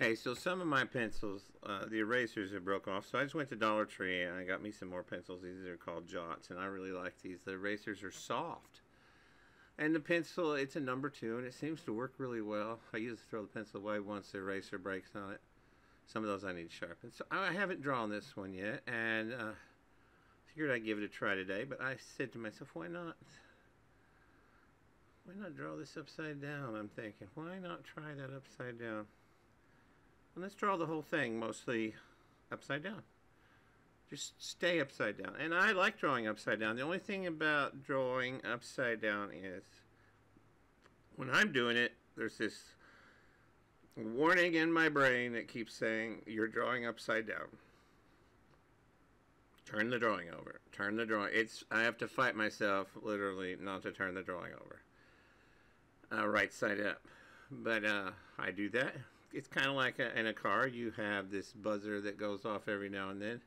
Okay, so some of my pencils, the erasers have broke off, so I just went to Dollar Tree and I got me some more pencils. These are called Jots, and I really like these. The erasers are soft. And the pencil, it's a number 2, and it seems to work really well. I usually throw the pencil away once the eraser breaks on it. Some of those I need to sharpen. So I haven't drawn this one yet, and figured I'd give it a try today, but I said to myself, why not? Why not draw this upside down? I'm thinking, why not try that upside down? And let's draw the whole thing mostly upside down. Just stay upside down. And I like drawing upside down. The only thing about drawing upside down is when I'm doing it, there's this warning in my brain that keeps saying, you're drawing upside down. Turn the drawing over. Turn the drawing. I have to fight myself, literally, not to turn the drawing over. Right side up. But I do that. It's kind of like in a car. You have this buzzer that goes off every now and then.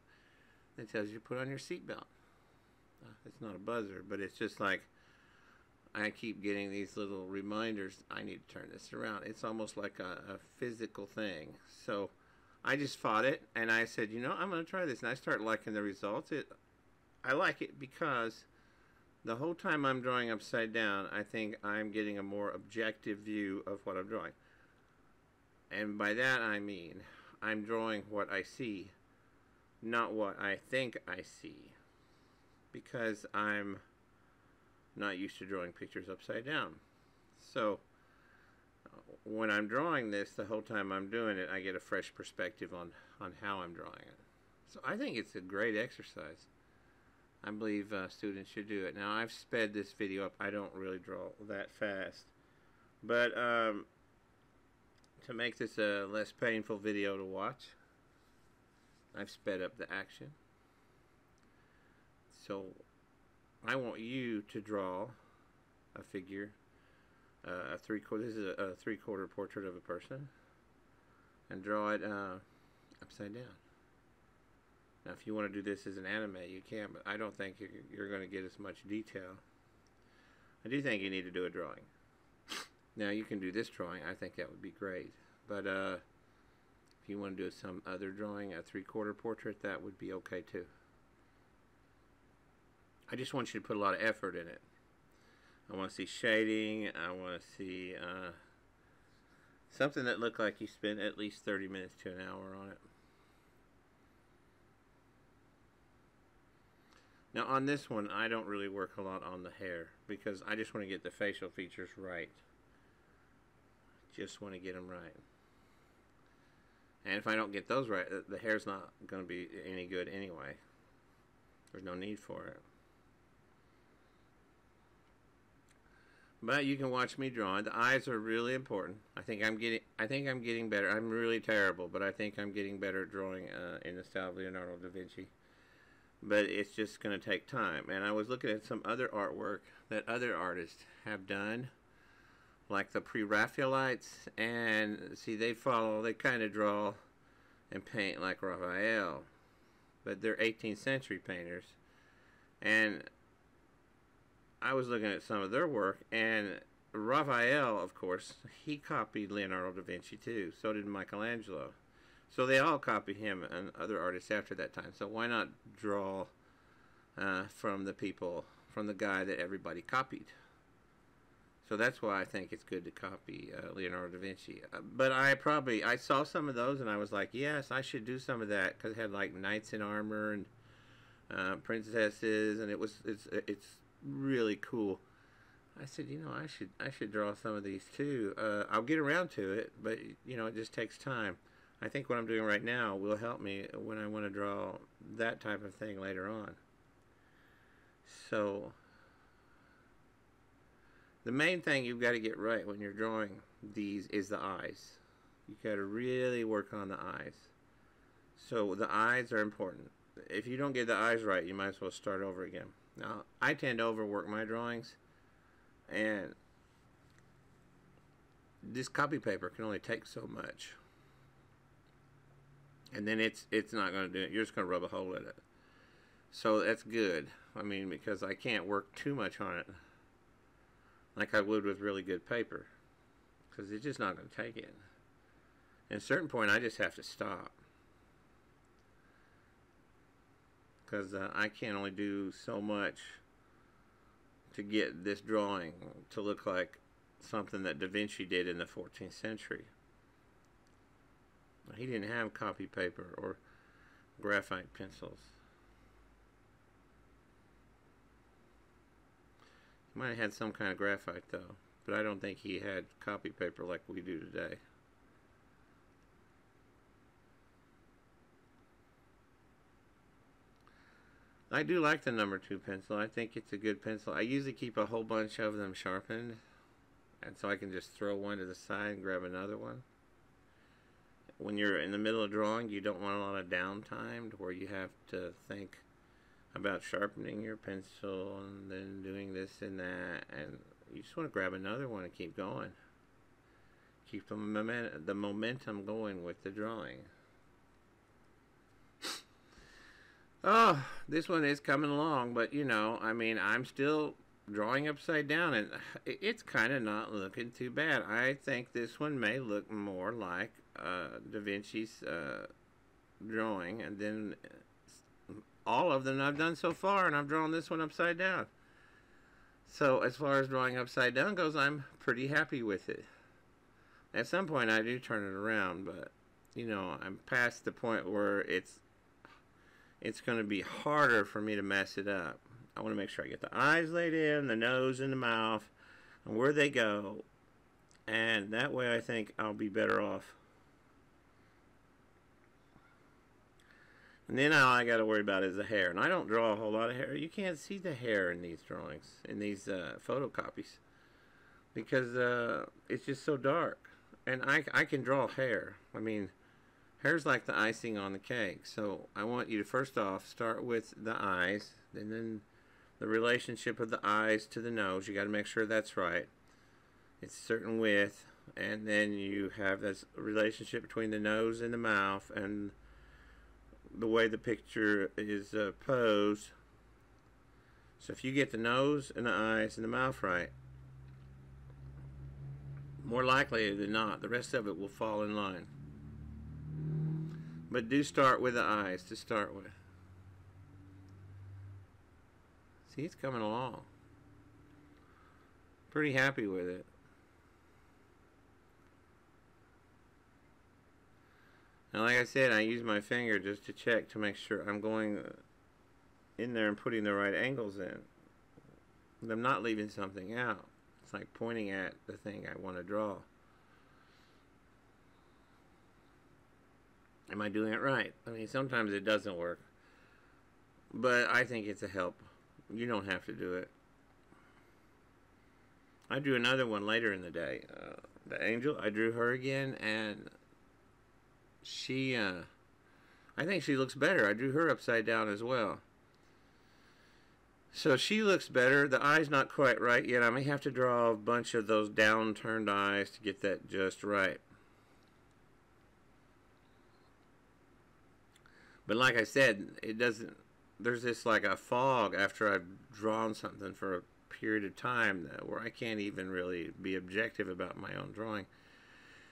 It tells you to put on your seatbelt. It's not a buzzer, but it's just like I keep getting these little reminders. I need to turn this around. It's almost like a physical thing. So I just fought it, and I said, you know, I'm going to try this. And I start liking the results. I like it because the whole time I'm drawing upside down, I think I'm getting a more objective view of what I'm drawing. And by that I mean I'm drawing what I see, not what I think I see, because I'm not used to drawing pictures upside down. So when I'm drawing this, the whole time I'm doing it, I get a fresh perspective on how I'm drawing it. So I think it's a great exercise. I believe students should do it. Now, I've sped this video up. I don't really draw that fast, but to make this a less painful video to watch, I've sped up the action. So I want you to draw a figure, this is a 3/4 portrait of a person, and draw it upside down. Now if you want to do this as an anime, you can, but I don't think you're going to get as much detail. I do think you need to do a drawing. Now you can do this drawing. I think that would be great, but if you want to do some other drawing, a 3/4 portrait, that would be okay too. I just want you to put a lot of effort in it. I want to see shading. I want to see something that looked like you spent at least 30 minutes to an hour on it. Now on this one, I don't really work a lot on the hair because I just want to get the facial features right. Just want to get them right. And if I don't get those right, the hair's not going to be any good anyway. There's no need for it. But you can watch me drawing. The eyes are really important. I think I'm getting better. I'm really terrible, but I think I'm getting better at drawing in the style of Leonardo da Vinci. But it's just going to take time. And I was looking at some other artwork that other artists have done, like the pre-Raphaelites, and see, they kind of draw and paint like Raphael, but they're 18th century painters. And I was looking at some of their work, and Raphael, of course, he copied Leonardo da Vinci too. So did Michelangelo. So they all copied him and other artists after that time. So why not draw from the guy that everybody copied? So that's why I think it's good to copy Leonardo da Vinci. But I saw some of those and I was like, yes, I should do some of that, because it had like knights in armor and princesses, and it's really cool. I said, you know, I should draw some of these too. I'll get around to it, but you know, it just takes time. I think what I'm doing right now will help me when I want to draw that type of thing later on. So the main thing you've got to get right when you're drawing these is the eyes. You've got to really work on the eyes. So the eyes are important. If you don't get the eyes right, you might as well start over again. Now, I tend to overwork my drawings, and this copy paper can only take so much. And then it's not going to do it. You're just going to rub a hole in it. So that's good. I mean, because I can't work too much on it like I would with really good paper, because it's just not going to take it. At a certain point, I just have to stop. Because I can only do so much to get this drawing to look like something that Da Vinci did in the 14th century. He didn't have copy paper or graphite pencils. He might have had some kind of graphite though, but I don't think he had copy paper like we do today. I do like the number 2 pencil. I think it's a good pencil. I usually keep a whole bunch of them sharpened, and so I can just throw one to the side and grab another one. When you're in the middle of drawing, you don't want a lot of downtime to where you have to think about sharpening your pencil and then doing this and that, and you just want to grab another one and keep going. Keep the momentum going with the drawing. Oh, this one is coming along, but you know, I mean, I'm still drawing upside down, and it's kind of not looking too bad. I think this one may look more like Da Vinci's drawing, and then all of them I've done so far, and I've drawn this one upside down. So as far as drawing upside down goes, I'm pretty happy with it. At some point, I do turn it around, but you know, I'm past the point where it's going to be harder for me to mess it up. I want to make sure I get the eyes laid in, the nose and the mouth, and where they go. And that way I think I'll be better off. And then all I got to worry about is the hair. And I don't draw a whole lot of hair. You can't see the hair in these drawings, in these photocopies, because it's just so dark. And I can draw hair. I mean, hair's like the icing on the cake. So I want you to first off start with the eyes, and then the relationship of the eyes to the nose. You got to make sure that's right. It's a certain width, and then you have this relationship between the nose and the mouth, and the way the picture is posed. So if you get the nose and the eyes and the mouth right, more likely than not, the rest of it will fall in line. But do start with the eyes to start with. See, it's coming along. Pretty happy with it. And like I said, I use my finger just to check to make sure I'm going in there and putting the right angles in. And I'm not leaving something out. It's like pointing at the thing I want to draw. Am I doing it right? I mean, sometimes it doesn't work. But I think it's a help. You don't have to do it. I drew another one later in the day. The angel, I drew her again, and she, I think she looks better. I drew her upside down as well. So she looks better. The eye's not quite right yet. I may have to draw a bunch of those down-turned eyes to get that just right. But like I said, it doesn't, there's this like a fog after I've drawn something for a period of time where I can't even really be objective about my own drawing.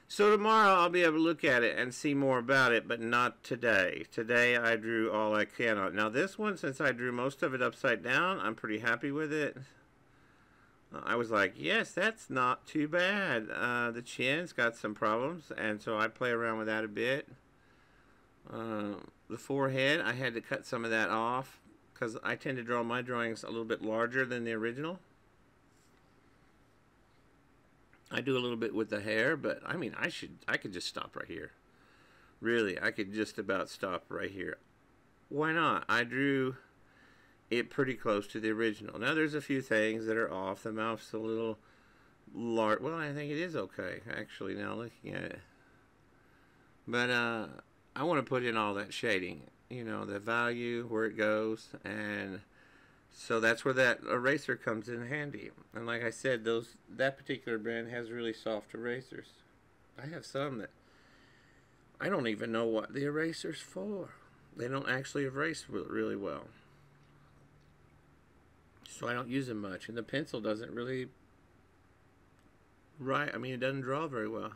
So tomorrow I'll be able to look at it and see more about it, but not today. Today I drew all I can on it. Now this one, since I drew most of it upside down, I'm pretty happy with it. I was like, yes, that's not too bad. The chin's got some problems, and so I play around with that a bit. The forehead, I had to cut some of that off because I tend to draw my drawings a little bit larger than the original. I do a little bit with the hair, but I mean, I could just stop right here. Really, I could just about stop right here. Why not? I drew it pretty close to the original. Now, there's a few things that are off. The mouth's a little large. Well, I think it is okay, actually, now looking at it. But, I want to put in all that shading, you know, the value, where it goes, and so that's where that eraser comes in handy. And like I said, that particular brand has really soft erasers. I have some that I don't even know what the eraser's for. They don't actually erase really well. So I don't use them much, and the pencil doesn't really it doesn't draw very well.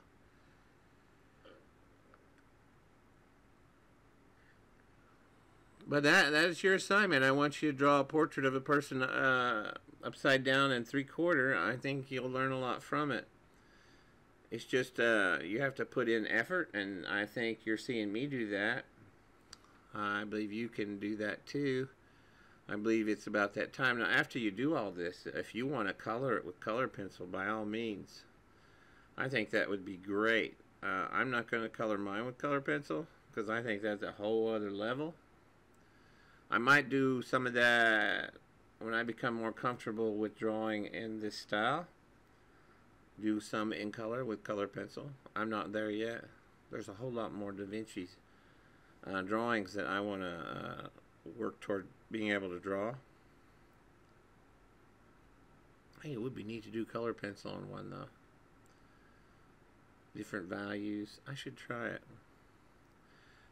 But that is your assignment. I want you to draw a portrait of a person upside down and 3/4. I think you'll learn a lot from it. It's just you have to put in effort, and I think you're seeing me do that. I believe you can do that too. I believe it's about that time. Now, after you do all this, if you want to color it with color pencil, by all means, I think that would be great. I'm not going to color mine with color pencil because I think that's a whole other level. I might do some of that when I become more comfortable with drawing in this style. Do some in color with color pencil. I'm not there yet. There's a whole lot more Da Vinci's drawings that I want to work toward being able to draw. I think it would be neat to do color pencil on one though. Different values. I should try it.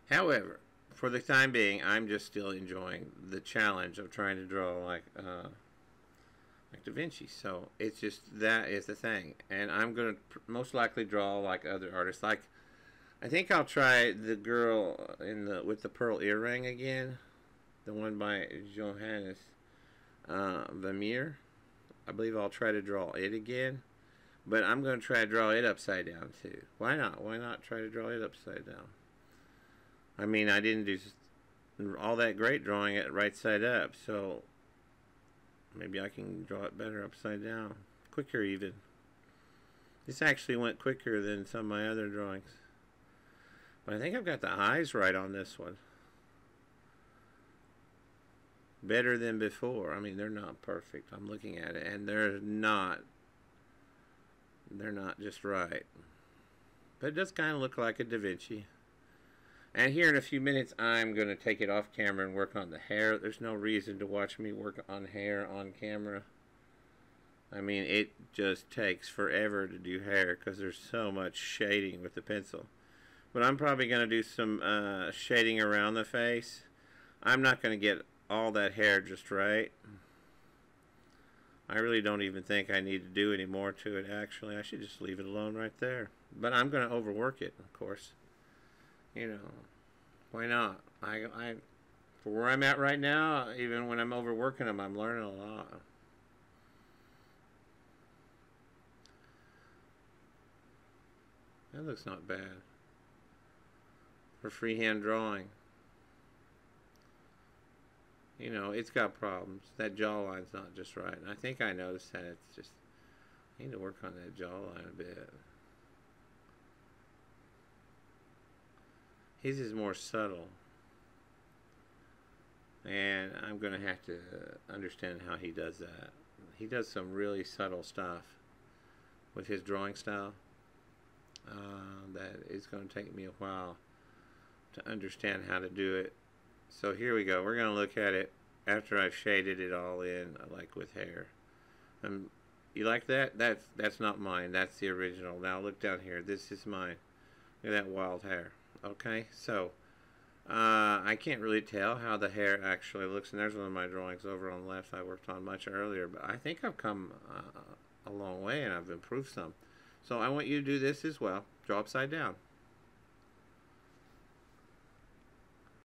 However, for the time being, I'm just still enjoying the challenge of trying to draw like Da Vinci. So it's just that is the thing, and I'm gonna most likely draw like other artists. Like I think I'll try the girl in the with the pearl earring again, the one by Johannes Vermeer. I believe I'll try to draw it again, but I'm gonna try to draw it upside down too. Why not? Why not try to draw it upside down? I mean, I didn't do all that great drawing it right side up, so maybe I can draw it better upside down. Quicker even. This actually went quicker than some of my other drawings. But I think I've got the eyes right on this one. Better than before. I mean, they're not perfect. I'm looking at it, and they're not just right. But it does kind of look like a Da Vinci. And here in a few minutes, I'm going to take it off camera and work on the hair. There's no reason to watch me work on hair on camera. I mean, it just takes forever to do hair because there's so much shading with the pencil. But I'm probably going to do some shading around the face. I'm not going to get all that hair just right. I really don't even think I need to do any more to it, actually. I should just leave it alone right there. But I'm going to overwork it, of course. You know, why not? For where I'm at right now, even when I'm overworking them, I'm learning a lot. That looks not bad for freehand drawing. You know, it's got problems. That jawline's not just right. And I think I noticed that. It's just, I need to work on that jawline a bit. His is more subtle, and I'm going to have to understand how he does that. He does some really subtle stuff with his drawing style that is going to take me a while to understand how to do it. So here we go. We're going to look at it after I've shaded it all in, like with hair. You like that? That's not mine. That's the original. Now look down here. This is mine. Look at that wild hair. Okay, so I can't really tell how the hair actually looks, and there's one of my drawings over on the left I worked on much earlier, but I think I've come a long way and I've improved some. So I want you to do this as well. Draw upside down.